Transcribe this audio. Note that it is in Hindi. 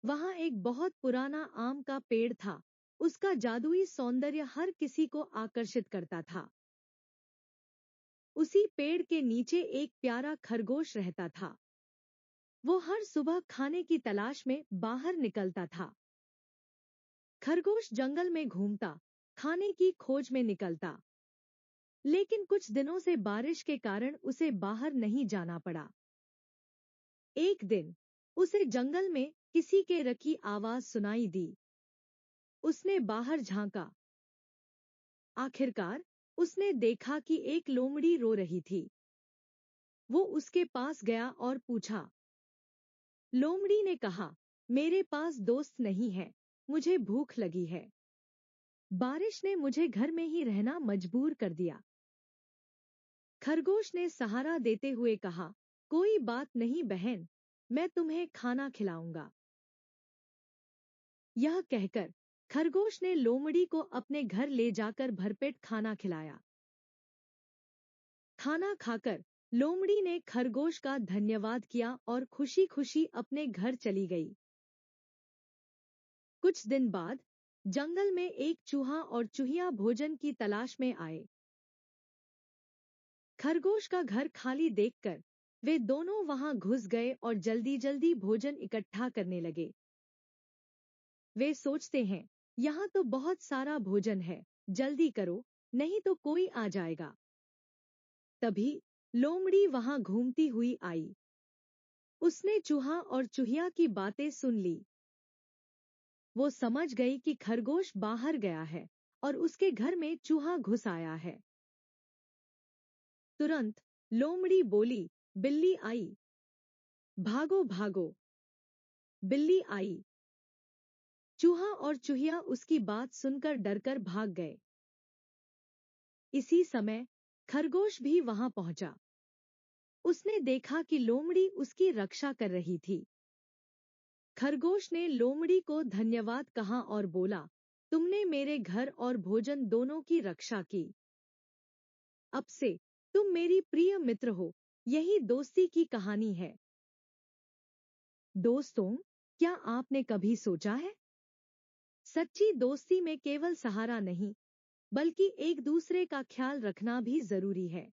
वहां एक बहुत पुराना आम का पेड़ था। उसका जादुई सौंदर्य हर किसी को आकर्षित करता था। उसी पेड़ के नीचे एक प्यारा खरगोश रहता था। वो हर सुबह खाने की तलाश में बाहर निकलता था। खरगोश जंगल में घूमता, खाने की खोज में निकलता। लेकिन कुछ दिनों से बारिश के कारण उसे बाहर नहीं जाना पड़ा। एक दिन उसे जंगल में किसी के रखी आवाज सुनाई दी। उसने बाहर झांका। आखिरकार उसने देखा कि एक लोमड़ी रो रही थी। वो उसके पास गया और पूछा। लोमड़ी ने कहा, मेरे पास दोस्त नहीं है, मुझे भूख लगी है। बारिश ने मुझे घर में ही रहना मजबूर कर दिया। खरगोश ने सहारा देते हुए कहा, कोई बात नहीं बहन, मैं तुम्हें खाना खिलाऊंगा। यह कहकर खरगोश ने लोमड़ी को अपने घर ले जाकर भरपेट खाना खिलाया। खाना खाकर लोमड़ी ने खरगोश का धन्यवाद किया और खुशी खुशी अपने घर चली गई। कुछ दिन बाद जंगल में एक चूहा और चूहिया भोजन की तलाश में आए। खरगोश का घर खाली देखकर वे दोनों वहां घुस गए और जल्दी जल्दी भोजन इकट्ठा करने लगे। वे सोचते हैं, यहाँ तो बहुत सारा भोजन है, जल्दी करो, नहीं तो कोई आ जाएगा। तभी लोमड़ी वहां घूमती हुई आई। उसने चूहा और चूहिया की बातें सुन ली। वो समझ गई कि खरगोश बाहर गया है और उसके घर में चूहा घुस आया है। तुरंत लोमड़ी बोली, बिल्ली आई, भागो भागो। बिल्ली आई। चूहा और चूहिया उसकी बात सुनकर डरकर भाग गए। इसी समय खरगोश भी वहां पहुंचा। उसने देखा कि लोमड़ी उसकी रक्षा कर रही थी। खरगोश ने लोमड़ी को धन्यवाद कहा और बोला, तुमने मेरे घर और भोजन दोनों की रक्षा की। अब से तुम मेरी प्रिय मित्र हो। यही दोस्ती की कहानी है। दोस्तों, क्या आपने कभी सोचा है, सच्ची दोस्ती में केवल सहारा नहीं, बल्कि एक दूसरे का ख्याल रखना भी जरूरी है।